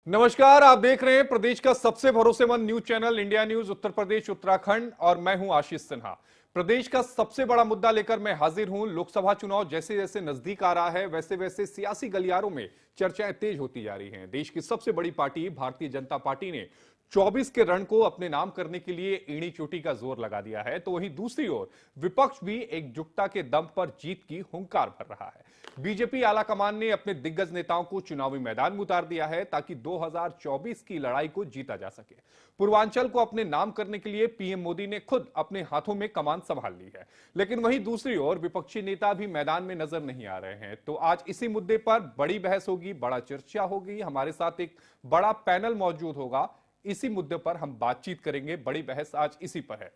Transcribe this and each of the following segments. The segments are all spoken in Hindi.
नमस्कार, आप देख रहे हैं प्रदेश का सबसे भरोसेमंद news channel India news Uttar Pradesh Uttarakhand और मैं हूं आशीष सिन्हा। प्रदेश का सबसे बड़ा मुद्दा लेकर मैं हाजिर हूं। लोकसभा चुनाव जैसे जैसे नजदीक आ रहा है वैसे वैसे सियासी गलियारों में चर्चाएं तेज होती जा रही हैं। देश की सबसे बड़ी पार्टी भारतीय जनता पार्टी ने 24 के रण को अपने नाम करने के लिए एड़ी चोटी का जोर लगा दिया है, तो वहीं दूसरी ओर विपक्ष भी एकजुटता के दम पर जीत की हुंकार भर रहा है। बीजेपी आलाकमान ने अपने दिग्गज नेताओं को चुनावी मैदान में उतार दिया है ताकि 2024 की लड़ाई को जीता जा सके। पूर्वांचल को अपने नाम करने के लिए पीएम मोदी ने खुद अपने हाथों में कमान संभाल ली है, लेकिन वहीं दूसरी ओर विपक्षी नेता भी मैदान में नजर नहीं आ रहे हैं। तो आज इसी मुद्दे पर बड़ी बहस होगी, बड़ा चर्चा होगी। हमारे साथ एक बड़ा पैनल मौजूद होगा, इसी मुद्दे पर हम बातचीत करेंगे। बड़ी बहस आज इसी पर है।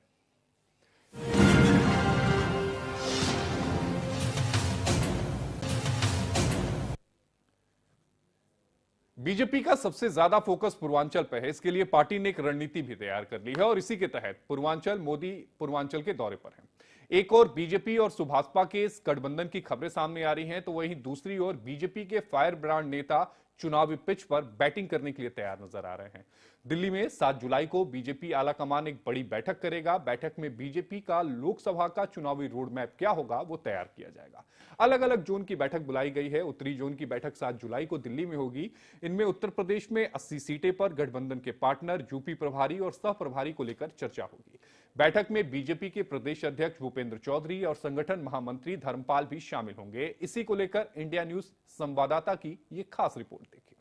बीजेपी का सबसे ज्यादा फोकस पूर्वांचल पर है। इसके लिए पार्टी ने एक रणनीति भी तैयार कर ली है और इसी के तहत मोदी पूर्वांचल के दौरे पर हैं। एक और बीजेपी और सुभाषपा के इस गठबंधन की खबरें सामने आ रही हैं, तो वहीं दूसरी ओर बीजेपी के फायर ब्रांड नेता चुनावी पिच पर बैटिंग करने के लिए तैयार नजर आ रहे हैं। दिल्ली में 7 जुलाई को बीजेपी आलाकमान एक बड़ी बैठक करेगा। बैठक में बीजेपी का लोकसभा का चुनावी रोड मैप क्या होगा वो तैयार किया जाएगा। अलग अलग जोन की बैठक बुलाई गई है। उत्तरी जोन की बैठक 7 जुलाई को दिल्ली में होगी। इनमें उत्तर प्रदेश में 80 सीटें पर गठबंधन के पार्टनर, यूपी प्रभारी और सह प्रभारी को लेकर चर्चा होगी। बैठक में बीजेपी के प्रदेश अध्यक्ष भूपेंद्र चौधरी और संगठन महामंत्री धर्मपाल भी शामिल होंगे। इसी को लेकर इंडिया न्यूज संवाददाता की ये खास रिपोर्ट देखिए।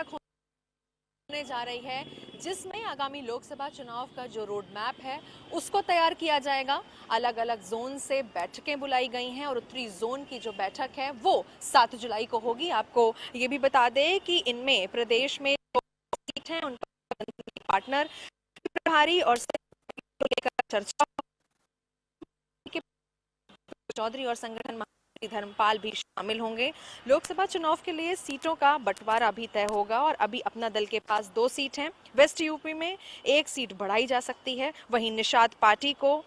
होने जा रही है जिसमें आगामी लोकसभा चुनाव का जो रोड मैप है उसको तैयार किया जाएगा। अलग अलग जोन से बैठकें बुलाई गई हैं और उत्तरी जोन की जो बैठक है वो 7 जुलाई को होगी। आपको ये भी बता दें कि इनमें प्रदेश में जो सीट हैं उनका पार्टनर, प्रभारी और को लेकर चर्चा। चौधरी और संगठन धर्मपाल भी शामिल होंगे। लोकसभा चुनाव के लिए सीटों का बंटवारा अभी तय होगा और अभी अपना दल के पास 2 सीट हैं। वेस्ट यूपी में 1 सीट बढ़ाई जा सकती है। वहीं निषाद पार्टी को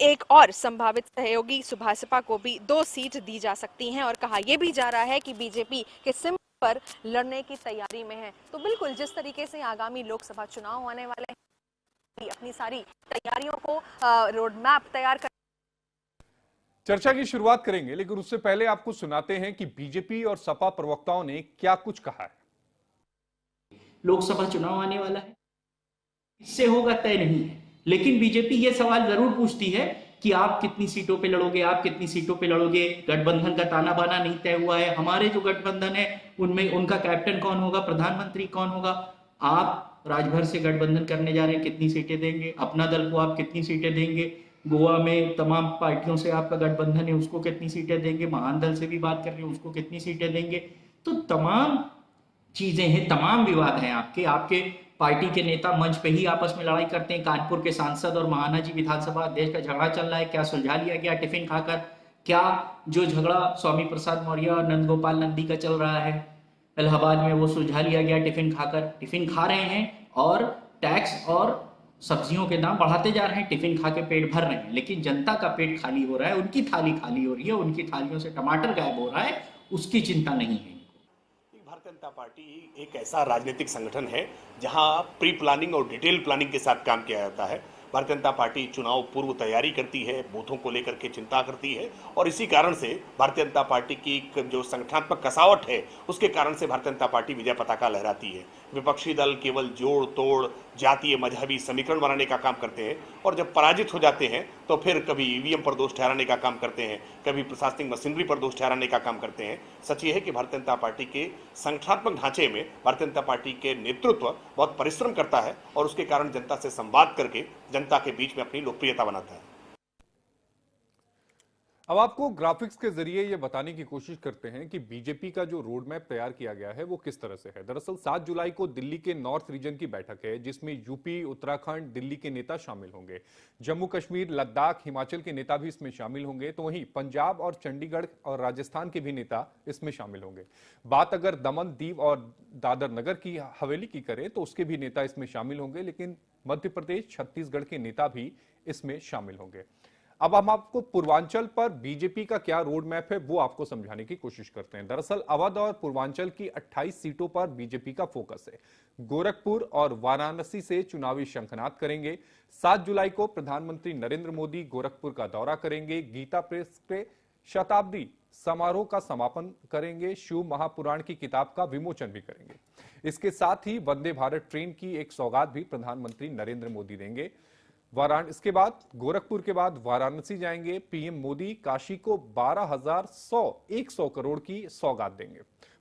एक और संभावित सहयोगी सुभाषपा को भी 2 सीट दी जा सकती हैं और कहा यह भी जा रहा है कि बीजेपी के सिम पर लड़ने की तैयारी में है। तो बिल्कुल जिस तरीके से आगामी लोकसभा चुनाव आने वाले हैं, अपनी सारी तैयारियों को रोड मैप तैयार कर चर्चा की शुरुआत करेंगे, लेकिन उससे पहले आपको सुनाते हैं कि बीजेपी और सपा प्रवक्ताओं ने क्या कुछ कहा है। लोकसभा चुनाव आने वाला है, इससे होगा तय नहीं है, लेकिन बीजेपी ये सवाल जरूर पूछती है कि आप कितनी सीटों पे लड़ोगे, आप कितनी सीटों पे लड़ोगे। गठबंधन का ताना बाना नहीं तय हुआ है। हमारे जो गठबंधन है उनमें उनका कैप्टन कौन होगा, प्रधानमंत्री कौन होगा। आप राजभर से गठबंधन करने जा रहे हैं, कितनी सीटें देंगे। अपना दल को आप कितनी सीटें देंगे। गोवा में तमाम पार्टियों से आपका गठबंधन है, उसको कितनी सीटें देंगे। महान दल से भी बात कर रहे हैं, उसको कितनी सीटें देंगे। तो तमाम चीजें हैं, तमाम विवाद हैं। आपके पार्टी के नेता मंच पे ही आपस में लड़ाई करते हैं। कानपुर के सांसद और महाना जी विधानसभा अध्यक्ष का झगड़ा चल रहा है, क्या सुलझा लिया गया टिफिन खाकर। क्या जो झगड़ा स्वामी प्रसाद मौर्य और नंदगोपाल नंदी का चल रहा है इलाहाबाद में, वो सुलझा लिया गया टिफिन खाकर। टिफिन खा रहे हैं और टैक्स और सब्जियों के दाम बढ़ाते जा रहे हैं, टिफिन खा के पेट भर रहे हैं, लेकिन जनता का पेट खाली हो रहा है, उनकी थाली खाली हो रही है, उनकी थालियों से टमाटर गायब हो रहा है, उसकी चिंता नहीं है। भारतीय जनता पार्टी एक ऐसा राजनीतिक संगठन है जहां प्री प्लानिंग और डिटेल प्लानिंग के साथ काम किया जाता है। भारतीय जनता पार्टी चुनाव पूर्व तैयारी करती है, बूथों को लेकर के चिंता करती है और इसी कारण से भारतीय जनता पार्टी की जो संगठनात्मक कसावट है उसके कारण से भारतीय जनता पार्टी विजय पताका लहराती है। विपक्षी दल केवल जोड़ तोड़, जातीय मजहबी समीकरण बनाने का काम करते हैं और जब पराजित हो जाते हैं तो फिर कभी ईवीएम पर दोष ठहराने का काम करते हैं, कभी प्रशासनिक मशीनरी पर दोष ठहराने का काम करते हैं। सच ये है कि भारतीय जनता पार्टी के संगठनात्मक ढांचे में भारतीय जनता पार्टी के नेतृत्व बहुत परिश्रम करता है और उसके कारण जनता से संवाद करके जनता के बीच में अपनी लोकप्रियता बनाता है। अब आपको ग्राफिक्स के जरिए यह बताने की कोशिश करते हैं कि बीजेपी का जो रोड मैप तैयार किया गया है वो किस तरह से है। दरअसल 7 जुलाई को दिल्ली के नॉर्थ रीजन की बैठक है जिसमें यूपी, उत्तराखंड, दिल्ली के नेता शामिल होंगे। जम्मू कश्मीर, लद्दाख, हिमाचल के नेता भी इसमें शामिल होंगे। तो वहीं पंजाब और चंडीगढ़ और राजस्थान के भी नेता इसमें शामिल होंगे। बात अगर दमन, दीव और दादर नगर की हवेली की करें तो उसके भी नेता इसमें शामिल होंगे, लेकिन मध्य प्रदेश, छत्तीसगढ़ के नेता भी इसमें शामिल होंगे। अब हम आपको पूर्वांचल पर बीजेपी का क्या रोड मैप है वो आपको समझाने की कोशिश करते हैं। दरअसल अवध और पूर्वांचल की 28 सीटों पर बीजेपी का फोकस है। गोरखपुर और वाराणसी से चुनावी शंखनाद करेंगे। 7 जुलाई को प्रधानमंत्री नरेंद्र मोदी गोरखपुर का दौरा करेंगे। गीता प्रेस के शताब्दी समारोह का समापन करेंगे। शिव महापुराण की किताब का विमोचन भी करेंगे। इसके साथ ही वंदे भारत ट्रेन की एक सौगात भी प्रधानमंत्री नरेंद्र मोदी देंगे। इसके बाद गोरखपुर के बाद वाराणसी जाएंगे। पीएम मोदी काशी को 12,100 करोड़ की सौगात देंगे।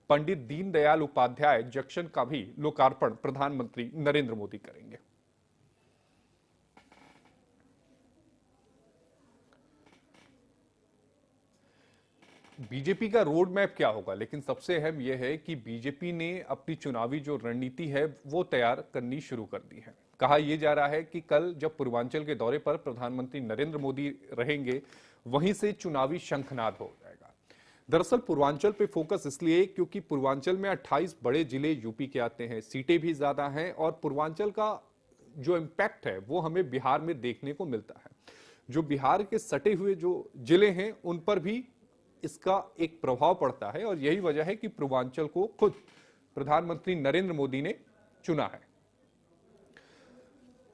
पंडित दीनदयाल उपाध्याय जंक्शन का भी लोकार्पण प्रधानमंत्री नरेंद्र मोदी करेंगे। बीजेपी का रोड मैप क्या होगा, लेकिन सबसे अहम यह है कि बीजेपी ने अपनी चुनावी जो रणनीति है वो तैयार करनी शुरू कर दी है। कहा यह जा रहा है कि कल जब पूर्वांचल के दौरे पर प्रधानमंत्री नरेंद्र मोदी रहेंगे वहीं से चुनावी शंखनाद हो जाएगा। दरअसल पूर्वांचल पे फोकस इसलिए क्योंकि पूर्वांचल में 28 बड़े जिले यूपी के आते हैं, सीटें भी ज्यादा हैं और पूर्वांचल का जो इम्पैक्ट है वो हमें बिहार में देखने को मिलता है। जो बिहार के सटे हुए जो जिले हैं उन पर भी इसका एक प्रभाव पड़ता है और यही वजह है कि पूर्वांचल को खुद प्रधानमंत्री नरेंद्र मोदी ने चुना है।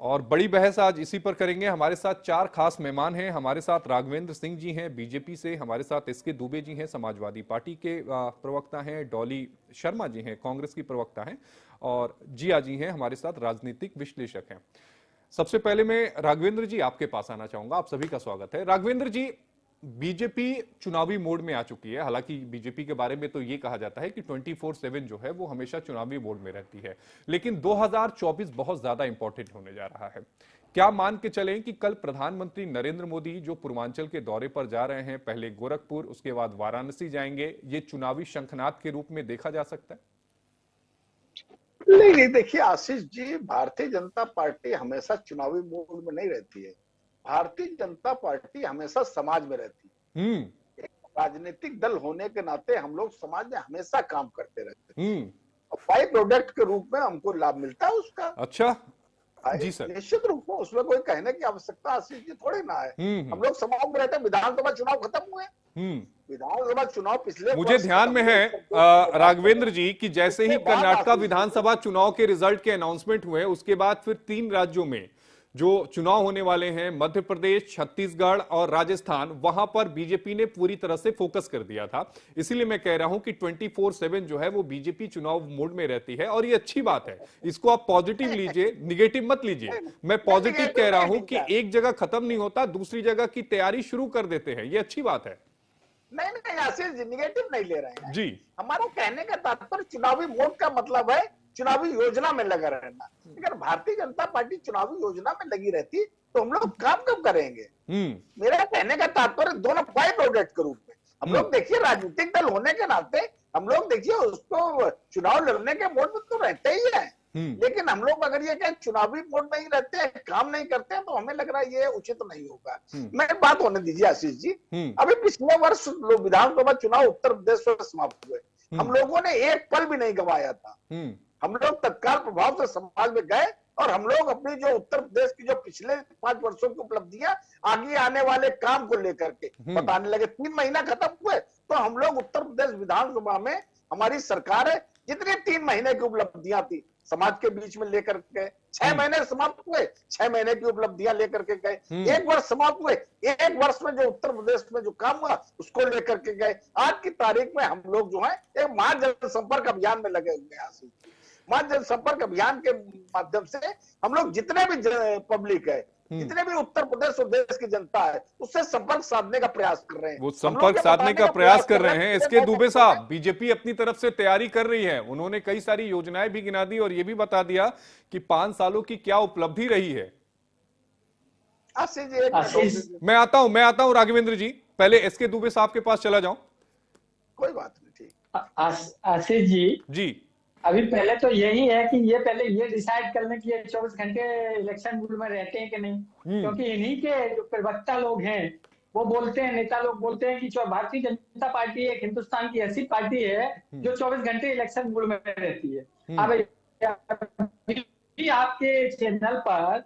और बड़ी बहस आज इसी पर करेंगे। हमारे साथ 4 खास मेहमान हैं। हमारे साथ राघवेंद्र सिंह जी हैं बीजेपी से, हमारे साथ एसके दुबे जी हैं समाजवादी पार्टी के प्रवक्ता हैं, डॉली शर्मा जी हैं कांग्रेस की प्रवक्ता हैं और जिया जी हैं हमारे साथ राजनीतिक विश्लेषक हैं। सबसे पहले मैं राघवेंद्र जी आपके पास आना चाहूंगा। आप सभी का स्वागत है। राघवेंद्र जी, बीजेपी चुनावी मोड में आ चुकी है। हालांकि बीजेपी के बारे में तो ये कहा जाता है कि 24/7 जो है वो हमेशा चुनावी मोड में रहती है, लेकिन 2024 बहुत ज्यादा इंपॉर्टेंट होने जा रहा है। क्या मान के चलें कि कल प्रधानमंत्री नरेंद्र मोदी जो पूर्वांचल के दौरे पर जा रहे हैं, पहले गोरखपुर उसके बाद वाराणसी जाएंगे, ये चुनावी शंखनाद के रूप में देखा जा सकता है? नहीं, देखिए आशीष जी, भारतीय जनता पार्टी हमेशा चुनावी मोड में नहीं रहती है। भारतीय जनता पार्टी हमेशा समाज में रहती है। एक राजनीतिक दल होने के नाते हम लोग समाज में हमेशा काम करते रहते हैं और बाई प्रोडक्ट के रूप में हमको लाभ मिलता है उसका। अच्छा जी सर, निश्चित रूप में उसमें कोई कहने की आवश्यकता आशीष जी थोड़ी ना है। हम लोग समाज में रहते हैं। विधानसभा चुनाव खत्म हुए, विधानसभा चुनाव पिछले मुझे ध्यान में है राघवेंद्र जी कि जैसे ही कर्नाटका विधानसभा चुनाव के रिजल्ट के अनाउंसमेंट हुए उसके बाद फिर 3 राज्यों में जो चुनाव होने वाले हैं, मध्य प्रदेश, छत्तीसगढ़ और राजस्थान, वहां पर बीजेपी ने पूरी तरह से फोकस कर दिया था। इसीलिए मैं कह रहा हूं कि 24/7 जो है वो बीजेपी चुनाव मोड में रहती है और ये अच्छी बात है। इसको आप पॉजिटिव लीजिए, निगेटिव मत लीजिए। मैं पॉजिटिव कह रहा हूं कि एक जगह खत्म नहीं होता, दूसरी जगह की तैयारी शुरू कर देते हैं, ये अच्छी बात है। नहीं आशीष जी, निगेटिव नहीं ले रहे हैं जी। हमारा कहने का तात्पर्य चुनावी मोड का मतलब है चुनावी योजना में लगा रहना। अगर भारतीय जनता पार्टी चुनावी योजना में लगी रहती तो हम लोग काम कब करेंगे? मेरा कहने का तात्पर्य दोनों बाई प्रोडक्ट के रूप में हम लोग देखिए, राजनीतिक दल होने के नाते हम लोग देखिए उसको चुनाव लड़ने के मोड में तो रहते ही है, लेकिन हम लोग अगर ये कहें चुनावी मोड में ही रहते हैं, काम नहीं करते हैं, तो हमें लग रहा है ये उचित नहीं होगा। मैं बात होने दीजिए आशीष जी। अभी पिछले वर्ष विधानसभा चुनाव उत्तर प्रदेश में समाप्त हुए, हम लोगों ने एक पल भी नहीं गंवाया था। हम लोग तत्काल प्रभाव से समाज में गए और हम लोग अपनी जो उत्तर प्रदेश की जो पिछले 5 वर्षों की उपलब्धियां, आगे आने वाले काम को लेकर के बताने लगे। 3 महीना खत्म हुए तो हम लोग उत्तर प्रदेश विधानसभा में हमारी सरकार है जितनी 3 महीने की उपलब्धियां थी समाज के बीच में लेकर के 6 महीने समाप्त हुए, 6 महीने की उपलब्धियां लेकर के गए। 1 वर्ष समाप्त हुए, 1 वर्ष में जो उत्तर प्रदेश में जो काम हुआ उसको लेकर के गए। आज की तारीख में हम लोग जो है एक महाजनसंपर्क अभियान में लगे हुए हैं। महाजनसंपर्क अभियान के माध्यम से हम लोग जितने भी पब्लिक है, जितने भी उत्तर प्रदेश और देश की जनता है, उससे संपर्क साधने का प्रयास कर रहे हैं। वो संपर्क साधने का प्रयास कर रहे हैं। एसके दुबे साहब, बीजेपी अपनी तरफ से तैयारी कर रही है। उन्होंने कई सारी योजनाएं भी गिना दी और ये भी बता दिया कि 5 सालों की क्या उपलब्धि रही है। मैं आता हूं राघवेंद्र जी, पहले एसके दुबे साहब के पास चला जाऊं। कोई बात नहीं, ठीक। आशीष जी, अभी पहले तो यही है कि ये पहले ये डिसाइड कर लें कि ये 24 घंटे इलेक्शन मोड में रहते हैं कि नहीं, क्योंकि इन्हीं के जो प्रवक्ता लोग हैं वो बोलते हैं, नेता लोग बोलते हैं कि भारतीय जनता पार्टी एक हिंदुस्तान की ऐसी पार्टी है जो 24 घंटे इलेक्शन मोड में रहती है। अब आपके चैनल पर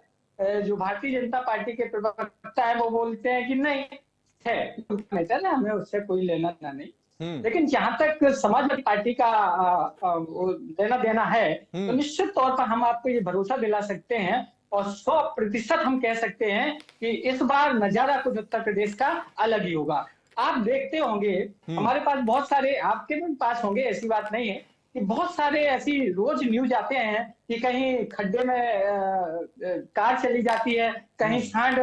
जो भारतीय जनता पार्टी के प्रवक्ता है वो बोलते हैं कि नहीं है नेता ना, हमें उससे कोई लेना देना नहीं। लेकिन जहां तक समाजवादी पार्टी का लेना देना है, तो निश्चित तौर पर हम आपको ये भरोसा दिला सकते हैं और 100% हम कह सकते हैं कि इस बार नजारा कुछ उत्तर प्रदेश का अलग ही होगा। आप देखते होंगे हमारे पास बहुत सारे, आपके भी पास होंगे, ऐसी बात नहीं है कि बहुत सारे ऐसी रोज न्यूज आते हैं कि कहीं खड्डे में कार चली जाती है, कहीं सांड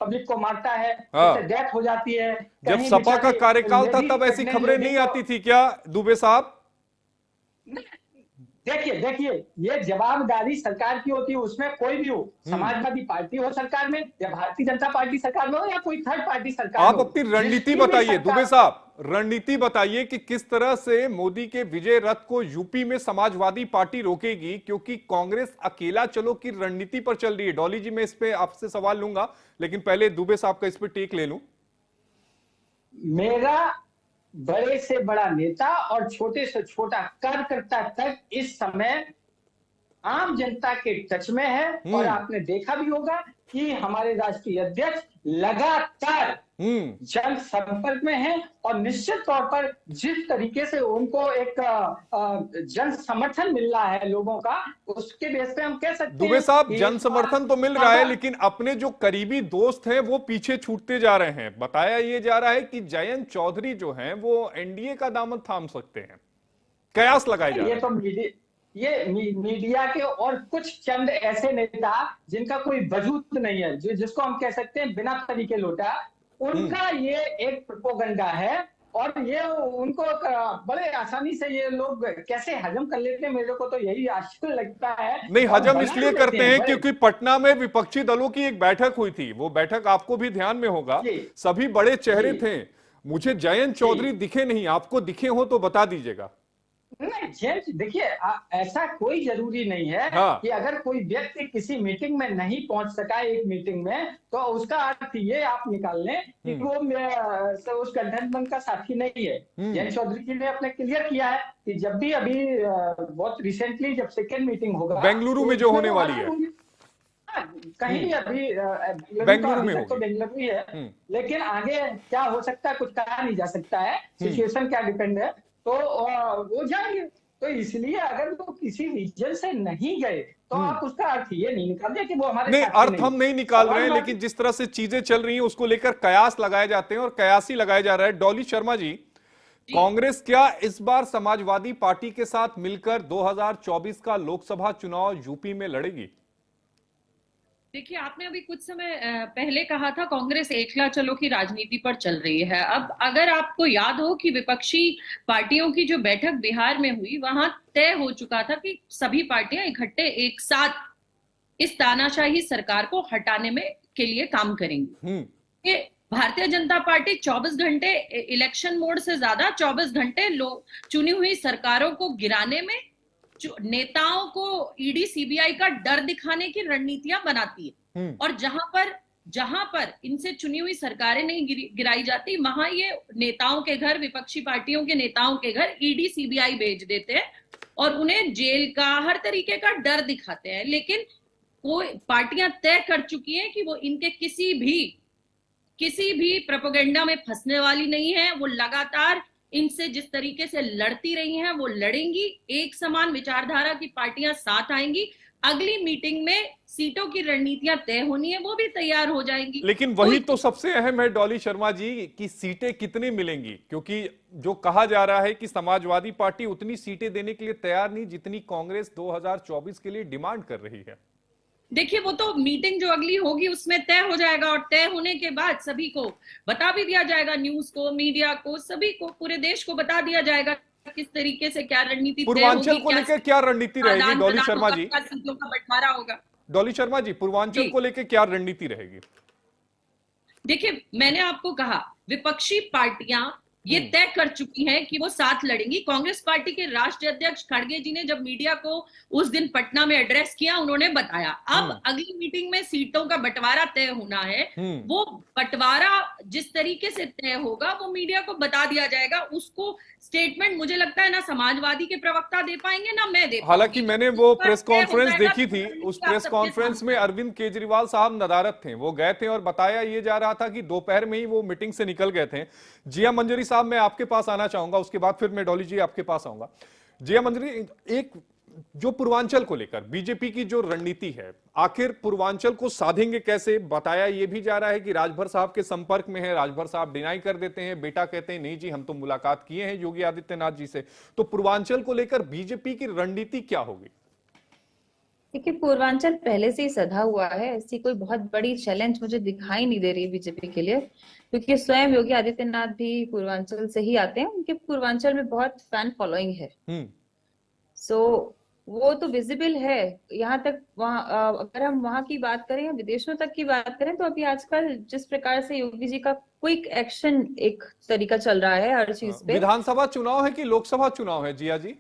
पब्लिक को मारता है, डेथ हो जाती है। जब सपा का कार्यकाल था तब ऐसी खबरें नहीं आती थी क्या दुबे साहब? देखिए ये जवाबदारी सरकार की होती है, उसमें कोई भी हो, समाजवादी पार्टी हो सरकार में या भारतीय जनता पार्टी सरकार में हो या कोई थर्ड पार्टी सरकार आप अपनी रणनीति बताइए दुबे साहब, रणनीति बताइए कि किस तरह से मोदी के विजय रथ को यूपी में समाजवादी पार्टी रोकेगी, क्योंकि कांग्रेस अकेला चलो की रणनीति पर चल रही है। डॉली जी, मैं इस पे आपसे सवाल लूंगा, लेकिन पहले दुबे साहब का इस पे टेक ले लूं। मेरा बड़े से बड़ा नेता और छोटे से छोटा कार्यकर्ता तक इस समय आम जनता के टच में है। और आपने देखा भी होगा कि हमारे राष्ट्रीय अध्यक्ष लगातार जन संपर्क में है और निश्चित तौर पर जिस तरीके से उनको एक जन समर्थन मिल रहा है लोगों का, उसके बेस पे हम कह सकते हैं दुबे साहब जन समर्थन तो मिल रहा है, लेकिन अपने जो करीबी दोस्त हैं वो पीछे छूटते जा रहे हैं। बताया ये जा रहा है कि जयंत चौधरी जो हैं वो एनडीए का दामन थाम सकते हैं, कयास लगाए जा रहे हैं। ये मीडिया के और कुछ चंद ऐसे नेता जिनका कोई वजूद नहीं है, जिसको हम कह सकते हैं बिना तरीके लोटा, उनका ये एक प्रोपोगंडा है और ये उनको बड़े आसानी से ये लोग कैसे हजम कर लेते हैं, मेरे को तो यही आश्चर्य लगता है। नहीं, हजम इसलिए करते हैं क्योंकि पटना में विपक्षी दलों की एक बैठक हुई थी, वो बैठक आपको भी ध्यान में होगा, सभी बड़े चेहरे थे। मुझे जयंत चौधरी दिखे नहीं, आपको दिखे हो तो बता दीजिएगा। नहीं, देखिए ऐसा कोई जरूरी नहीं है कि अगर कोई व्यक्ति किसी मीटिंग में नहीं पहुंच सका एक मीटिंग में, तो उसका अर्थ ये आप निकाल लें कि वो उस गठबंधन का साथी नहीं है। जयंत चौधरी जी ने अपने क्लियर किया है कि जब भी अभी बहुत रिसेंटली जब सेकेंड मीटिंग होगा बेंगलुरु में जो होने वाली है, कहीं भी अभी बेंगलुरु में तो बेंगलुरु ही है, लेकिन आगे क्या हो सकता है कुछ कहा नहीं जा सकता है, सिचुएशन क्या डिपेंड है, तो वो जाएंगे। तो इसलिए अगर वो किसी रीजन से नहीं गए तो आप उसका अर्थ ये नहीं निकाल दिया कि वो हमारे नहीं, अर्थ हम नहीं निकाल रहे हैं, लेकिन जिस तरह से चीजें चल रही हैं उसको लेकर कयास लगाए जाते हैं और कयास ही लगाया जा रहा है। डॉली शर्मा जी, कांग्रेस क्या इस बार समाजवादी पार्टी के साथ मिलकर 2024 का लोकसभा चुनाव यूपी में लड़ेगी? देखिए, आपने अभी कुछ समय पहले कहा था कांग्रेस एकला चलो की राजनीति पर चल रही है। अब अगर आपको याद हो कि विपक्षी पार्टियों की जो बैठक बिहार में हुई, वहां तय हो चुका था कि सभी पार्टियां इकट्ठे एक साथ इस तानाशाही सरकार को हटाने में के लिए काम करेंगी। ये भारतीय जनता पार्टी 24 घंटे इलेक्शन मोड से ज्यादा 24 घंटे चुनी हुई सरकारों को गिराने में, नेताओं को ईडी सीबीआई का डर दिखाने की रणनीतियां बनाती है। और जहां पर इनसे चुनी हुई सरकारें नहीं गिराई जाती, वहां ये नेताओं के घर, विपक्षी पार्टियों के नेताओं के घर ईडी सीबीआई भेज देते हैं और उन्हें जेल का, हर तरीके का डर दिखाते हैं। लेकिन वो पार्टियां तय कर चुकी हैं कि वो इनके किसी भी प्रोपेगेंडा में फंसने वाली नहीं है। वो लगातार इनसे जिस तरीके से लड़ती रही हैं वो लड़ेंगी। एक समान विचारधारा की पार्टियां साथ आएंगी। अगली मीटिंग में सीटों की रणनीतियां तय होनी है, वो भी तैयार हो जाएंगी। लेकिन वही तो सबसे अहम है डॉली शर्मा जी कि सीटें कितनी मिलेंगी, क्योंकि जो कहा जा रहा है कि समाजवादी पार्टी उतनी सीटें देने के लिए तैयार नहीं जितनी कांग्रेस 2024 के लिए डिमांड कर रही है। देखिए, वो तो मीटिंग जो अगली होगी उसमें तय हो जाएगा और तय होने के बाद सभी को बता भी दिया जाएगा, न्यूज को, मीडिया को, सभी को, पूरे देश को बता दिया जाएगा किस तरीके से क्या रणनीति। पूर्वांचल को लेकर क्या रणनीति रहेगी डॉली शर्मा जी? सीटों का बंटवारा होगा। डॉली शर्मा जी, पूर्वांचल को लेकर क्या रणनीति रहेगी? देखिए, मैंने आपको कहा विपक्षी पार्टियां ये तय कर चुकी हैं कि वो साथ लड़ेंगी। कांग्रेस पार्टी के राष्ट्रीय अध्यक्ष खड़गे जी ने जब मीडिया को उस दिन पटना में एड्रेस किया, उन्होंने बताया अब अगली मीटिंग में सीटों का बंटवारा तय होना है। वो बंटवारा जिस तरीके से तय होगा वो मीडिया को बता दिया जाएगा। उसको स्टेटमेंट मुझे लगता है ना समाजवादी के प्रवक्ता दे पाएंगे ना मैं दे। हालांकि मैंने वो प्रेस कॉन्फ्रेंस देखी थी, उस प्रेस कॉन्फ्रेंस में अरविंद केजरीवाल साहब नदारत थे। वो गए थे और बताया ये जा रहा था कि दोपहर में ही वो मीटिंग से निकल गए थे। जिया मंजरी साहब, मैं आपके पास आना चाहूंगा, उसके बाद फिर मैं डॉली जी आपके पास आऊंगा। जिया मंजरी, एक जो पूर्वांचल को लेकर बीजेपी की जो रणनीति है, आखिर पूर्वांचल को साधेंगे कैसे? बताया यह भी जा रहा है कि राजभर साहब के संपर्क में है, राजभर साहब डिनाई कर देते हैं, बेटा कहते हैं नहीं जी हम तो मुलाकात किए हैं योगी आदित्यनाथ जी से। तो पूर्वांचल को लेकर बीजेपी की रणनीति क्या होगी? देखिए, पूर्वांचल पहले से ही सधा हुआ है, ऐसी कोई बहुत बड़ी चैलेंज मुझे दिखाई नहीं दे रही है बीजेपी के लिए, क्योंकि स्वयं योगी आदित्यनाथ भी पूर्वांचल से ही आते हैं। उनके पूर्वांचल में बहुत फैन फॉलोइंग है। सो वो तो विजिबल है। यहाँ तक वहाँ अगर हम वहां की बात करें या विदेशों तक की बात करें तो अभी आजकल जिस प्रकार से योगी जी का क्विक एक्शन एक तरीका चल रहा है हर चीज पे। विधानसभा चुनाव है कि लोकसभा चुनाव है जिया जी?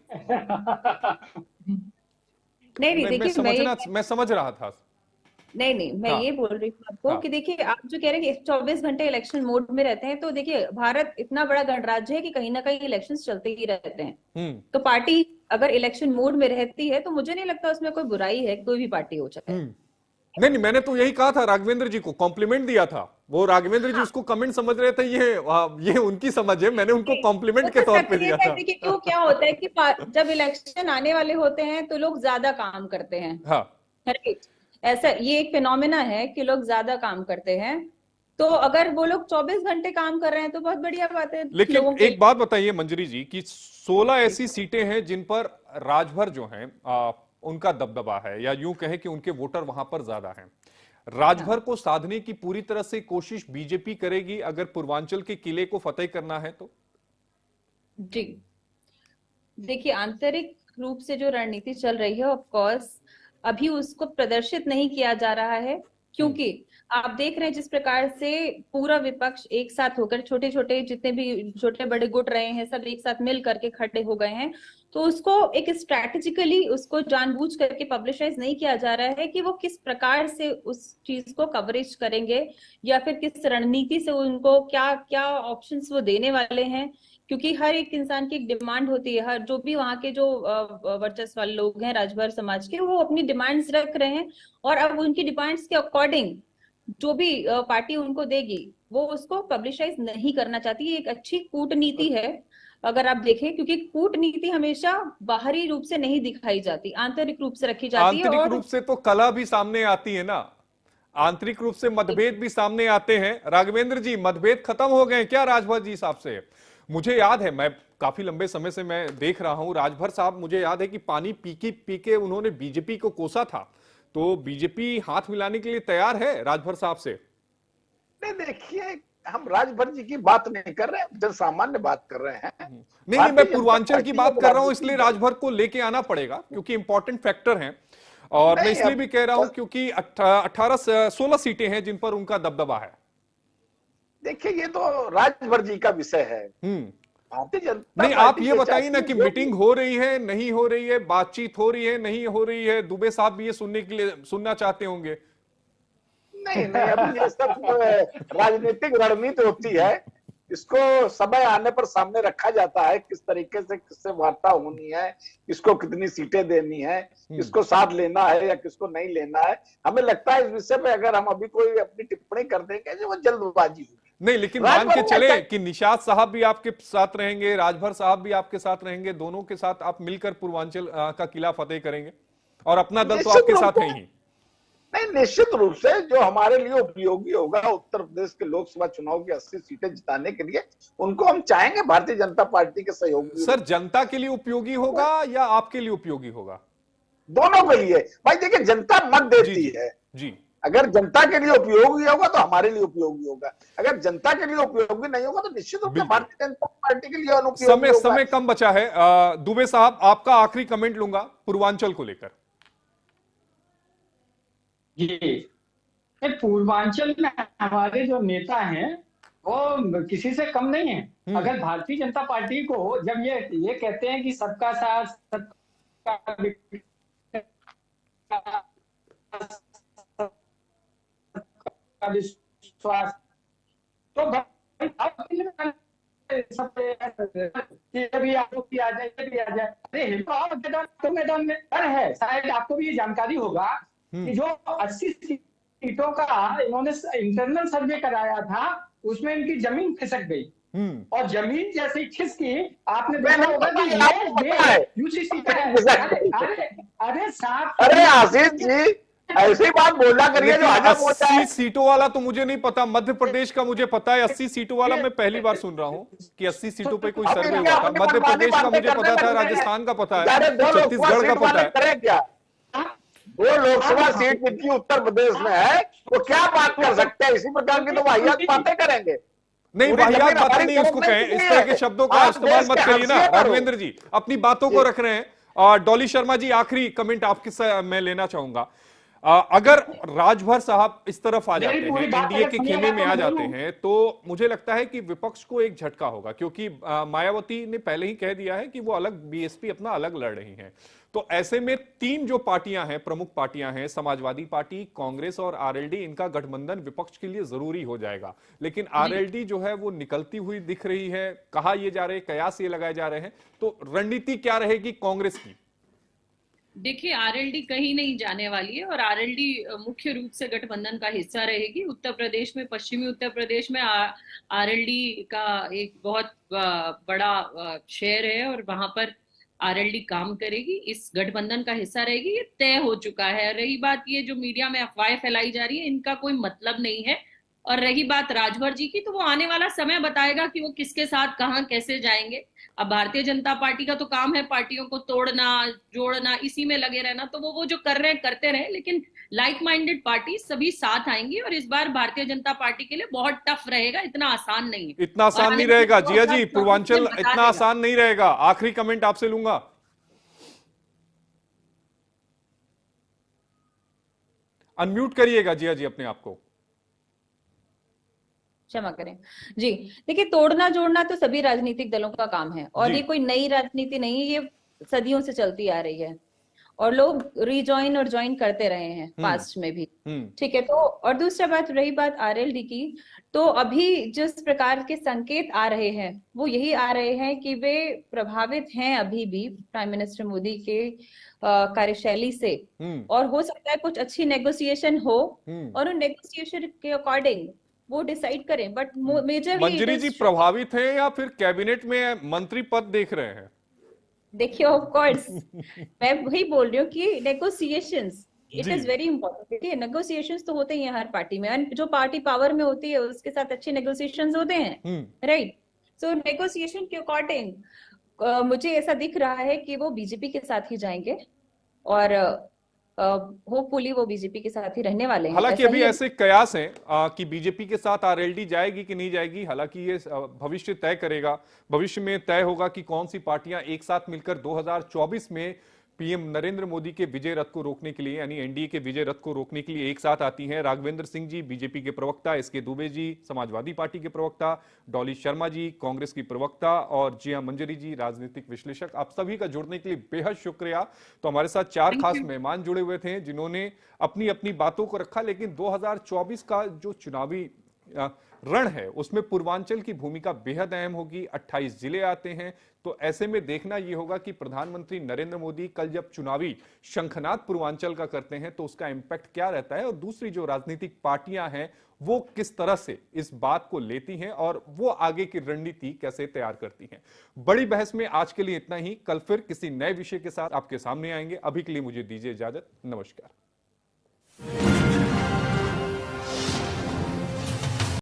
नहीं देखिए, मैं समझ रहा था। नहीं मैं ये बोल रही हूँ आपको कि देखिए, आप जो कह रहे हैं कि 24 घंटे इलेक्शन मोड में रहते हैं, तो देखिए भारत इतना बड़ा गणराज्य है कि कहीं ना कहीं इलेक्शंस चलते ही रहते हैं। तो पार्टी अगर इलेक्शन मोड में रहती है तो मुझे नहीं लगता उसमें कोई बुराई है, कोई भी पार्टी हो चाहे। नहीं, मैंने तो यही कहा था, राघवेंद्र जी को कॉम्प्लीमेंट दिया था। वो राघवेंद्र जी उसको कमेंट समझ रहे थे, ये उनकी समझ है, मैंने उनको कॉम्प्लीमेंट के तौर पे दिया था। देखिए क्यों क्या होता है कि जब इलेक्शन आने वाले होते हैं तो लोग ज्यादा काम करते हैं। राइट, ऐसा ये एक फिनोमेना है कि लोग ज्यादा काम करते हैं। तो अगर वो लोग 24 घंटे काम कर रहे हैं तो बहुत बढ़िया बात है। लेकिन एक बात बताइए मंजरी जी कि 16 ऐसी सीटें हैं जिन पर राजभर जो हैं उनका दबदबा है, या यूं कहें कि उनके वोटर वहां पर ज्यादा हैं। राजभर को साधने की पूरी तरह से कोशिश बीजेपी करेगी अगर पूर्वांचल के किले को फतेह करना है तो? जी देखिए, आंतरिक रूप से जो रणनीति चल रही है ऑफ कोर्स अभी उसको प्रदर्शित नहीं किया जा रहा है, क्योंकि आप देख रहे हैं जिस प्रकार से पूरा विपक्ष एक साथ होकर, छोटे छोटे जितने भी छोटे बड़े गुट रहे हैं सब एक साथ मिल करके खड़े हो गए हैं। तो उसको एक स्ट्रैटेजिकली उसको जानबूझ करके पब्लिसाइज नहीं किया जा रहा है कि वो किस प्रकार से उस चीज को कवरेज करेंगे या फिर किस रणनीति से उनको क्या क्या ऑप्शंस वो देने वाले हैं। क्योंकि हर एक इंसान की एक डिमांड होती है, हर जो भी वहाँ के जो वर्चस्व वाले लोग हैं राजभर समाज के, वो अपनी डिमांड्स रख रहे हैं और अब उनकी डिमांड्स के अकॉर्डिंग जो भी पार्टी उनको देगी वो उसको पब्लिसाइज नहीं करना चाहती। ये एक अच्छी कूटनीति है अगर आप देखें, क्योंकि कूटनीति हमेशा बाहरी रूप से नहीं दिखाई जाती, आंतरिक रूप से रखी जाती है। आंतरिक रूप से तो कला भी सामने आती है ना, आंतरिक रूप से मतभेद भी सामने आते हैं। राघवेंद्र जी, मतभेद खत्म हो गए क्या राजभर जी साहब से? मुझे याद है, मैं काफी लंबे समय से मैं देख रहा हूं, राजभर साहब मुझे याद है कि पानी पी के उन्होंने बीजेपी को कोसा था। तो बीजेपी हाथ मिलाने के लिए तैयार है राजभर साहब से? नहीं, देखिए हम राजभर जी की बात नहीं कर रहे हैं, जन सामान्य बात कर रहे हैं। नहीं, मैं पूर्वांचल की बात कर रहा हूं, इसलिए राजभर को लेके आना पड़ेगा क्योंकि इंपॉर्टेंट फैक्टर है। और मैं इसलिए भी कह रहा हूं क्योंकि 16 सीटें हैं जिन पर उनका दबदबा है। देखिए, ये तो राजभर जी का विषय है। भारतीय जनता नहीं, आप ये बताइए ना कि मीटिंग हो रही है नहीं हो रही है, बातचीत हो रही है नहीं हो रही है? दुबे साहब भी ये सुनना चाहते होंगे। नहीं, अभी ये सब राजनीतिक रणनीति होती है, इसको समय आने पर सामने रखा जाता है किस तरीके से किससे वार्ता होनी है, किसको कितनी सीटें देनी है, किसको साथ लेना है या किसको नहीं लेना है। हमें लगता है इस विषय पे अगर हम अभी कोई अपनी टिप्पणी कर देंगे जो वो जल्दबाजी होगी। नहीं, लेकिन मान के चले कि निशात साहब भी आपके साथ रहेंगे, राजभर साहब भी आपके साथ रहेंगे, दोनों के साथ आप मिलकर पूर्वांचल का किला फतेह करेंगे और अपना दल तो आपके साथ है ही। नहीं, निश्चित रूप से जो हमारे लिए उपयोगी होगा उत्तर प्रदेश के लोकसभा चुनाव की 80 सीटें जिताने के लिए, उनको हम चाहेंगे भारतीय जनता पार्टी के सहयोग। सर, जनता के लिए उपयोगी होगा या आपके लिए उपयोगी होगा? दोनों के लिए। भाई देखिए, जनता मत देती है जी। अगर जनता के लिए उपयोगी होगा तो हमारे लिए उपयोगी होगा, अगर जनता के लिए उपयोगी नहीं होगा तो निश्चित रूप से भारतीय जनता पार्टी के लिए अनुपयोगी होगा। समय कम बचा है। दुबे साहब, आपका आखिरी कमेंट लूंगा पूर्वांचल को लेकर। ये पूर्वांचल में हमारे जो नेता हैं वो किसी से कम नहीं है। अगर भारतीय जनता पार्टी को जब ये कहते हैं कि सबका साथ सबका विश्वास, तो भी आपको भी आ जाए, ये भी आ जाए। अरे तो मैदान में डर है, शायद आपको भी ये जानकारी होगा कि जो 80 सीटों का इन्होंने इंटरनल सर्वे कराया था, उसमें इनकी जमीन खिसक गई। और जमीन जैसे खिसकी, आपने देखा होगा कि यूसीसी का अरे साहब, अरे आशीष जी ऐसी बात बोला करिए जो हजम होता है। 80 सीटों वाला तो मुझे नहीं पता, मध्य प्रदेश का मुझे पता है। 80 सीटों वाला मैं पहली बार सुन रहा हूँ कि 80 सीटों पे कोई सर्वे हुआ था। मध्य प्रदेश का मुझे पता था, राजस्थान का पता है, छत्तीसगढ़ का पता है। क्या वो लोकसभा सीट जिनकी उत्तर प्रदेश में है वो क्या बात कर सकते हैं? इसी प्रकार की तो वाहियात बातें करेंगे। नहीं, वाहियात बातें नहीं उसको कहें, इस तरह के शब्दों का इस्तेमाल मत करिए ना। राघवेंद्र जी अपनी बातों को रख रहे हैं। और डॉली शर्मा जी, आखिरी कमेंट आपके मैं लेना चाहूंगा। अगर राजभर साहब इस तरफ आ जाते हैं, एनडीए के खेमे में आ जाते हैं, तो मुझे लगता है कि विपक्ष को एक झटका होगा, क्योंकि मायावती ने पहले ही कह दिया है कि वो अलग, बीएसपी अपना अलग लड़ रही हैं। तो ऐसे में तीन जो पार्टियां हैं, प्रमुख पार्टियां हैं, समाजवादी पार्टी, कांग्रेस और आरएलडी, इनका गठबंधन विपक्ष के लिए जरूरी हो जाएगा। लेकिन आरएलडी जो है वो निकलती हुई दिख रही है, कहा यह जा रहे हैं, कयास ये लगाए जा रहे हैं। तो रणनीति क्या रहेगी कांग्रेस की? देखिए, आरएलडी कहीं नहीं जाने वाली है और आरएलडी मुख्य रूप से गठबंधन का हिस्सा रहेगी। उत्तर प्रदेश में, पश्चिमी उत्तर प्रदेश में आरएलडी का एक बहुत बड़ा शेयर है और वहां पर आरएलडी काम करेगी, इस गठबंधन का हिस्सा रहेगी, ये तय हो चुका है। रही बात ये जो मीडिया में अफवाहें फैलाई जा रही है, इनका कोई मतलब नहीं है। और रही बात राजभर जी की, तो वो आने वाला समय बताएगा कि वो किसके साथ कहां कैसे जाएंगे। अब भारतीय जनता पार्टी का तो काम है पार्टियों को तोड़ना, जोड़ना, इसी में लगे रहना, तो वो जो कर रहे हैं करते रहे। लेकिन लाइक माइंडेड पार्टी सभी साथ आएंगी और इस बार भारतीय जनता पार्टी के लिए बहुत टफ रहेगा, इतना आसान नहीं है। इतना आसान नहीं रहेगा जिया जी, पूर्वांचल इतना आसान नहीं रहेगा। आखिरी कमेंट आपसे लूंगा। अनम्यूट करिएगा जिया जी अपने आप को, क्षमा करें जी। देखिए, तोड़ना जोड़ना तो सभी राजनीतिक दलों का काम है और ये कोई नई राजनीति नहीं, ये सदियों से चलती आ रही है और लोग रिजॉइन और ज्वाइन करते रहे हैं पास्ट में भी। ठीक है, तो और दूसरा बात, रही बात आरएलडी की, तो अभी जिस प्रकार के संकेत आ रहे हैं वो यही आ रहे हैं कि वे प्रभावित हैं अभी भी प्राइम मिनिस्टर मोदी के कार्यशैली से, और हो सकता है कुछ अच्छी नेगोशिएशन हो और उन नेगोशिएशन के अकॉर्डिंग वो डिसाइड करें। बट मेजरली मंजरी जी प्रभावित हैं या फिर कैबिनेट में मंत्री पद देख रहे हैं? देखिए, ऑफ कोर्स मैं वही बोल रही हूँ कि negotiations it is very important. देखिए, नेगोशिएशंस तो होते ही हैं हर पार्टी में, जो पार्टी पावर में होती है उसके साथ अच्छे नेगोशिएशंस होते हैं, राइट। सो नेगोशिएशन के अकॉर्डिंग मुझे ऐसा दिख रहा है कि वो बीजेपी के साथ ही जाएंगे और होपफुली वो बीजेपी के साथ ही रहने वाले हैं। हालांकि अभी ऐसे कयास हैं कि बीजेपी के साथ आरएलडी जाएगी कि नहीं जाएगी, हालांकि ये भविष्य तय करेगा। भविष्य में तय होगा कि कौन सी पार्टियां एक साथ मिलकर 2024 में पीएम नरेंद्र मोदी के विजय रथ को रोकने के लिए, यानी एनडीए के विजय रथ को रोकने के लिए एक साथ आती हैं। राघवेंद्र सिंह जी बीजेपी के प्रवक्ता, एसके दुबे जी समाजवादी पार्टी के प्रवक्ता, डॉली शर्मा जी कांग्रेस की प्रवक्ता और जिया मंजरी जी राजनीतिक विश्लेषक, आप सभी का जुड़ने के लिए बेहद शुक्रिया। तो हमारे साथ चार खास मेहमान जुड़े हुए थे जिन्होंने अपनी अपनी बातों को रखा, लेकिन 2024 का जो चुनावी रण है उसमें पूर्वांचल की भूमिका बेहद अहम होगी। 28 जिले आते हैं, तो ऐसे में देखना यह होगा कि प्रधानमंत्री नरेंद्र मोदी कल जब चुनावी शंखनाद पूर्वांचल का करते हैं तो उसका इंपैक्ट क्या रहता है, और दूसरी जो राजनीतिक पार्टियां हैं वो किस तरह से इस बात को लेती हैं और वो आगे की रणनीति कैसे तैयार करती हैं। बड़ी बहस में आज के लिए इतना ही, कल फिर किसी नए विषय के साथ आपके सामने आएंगे। अभी के लिए मुझे दीजिए इजाजत, नमस्कार।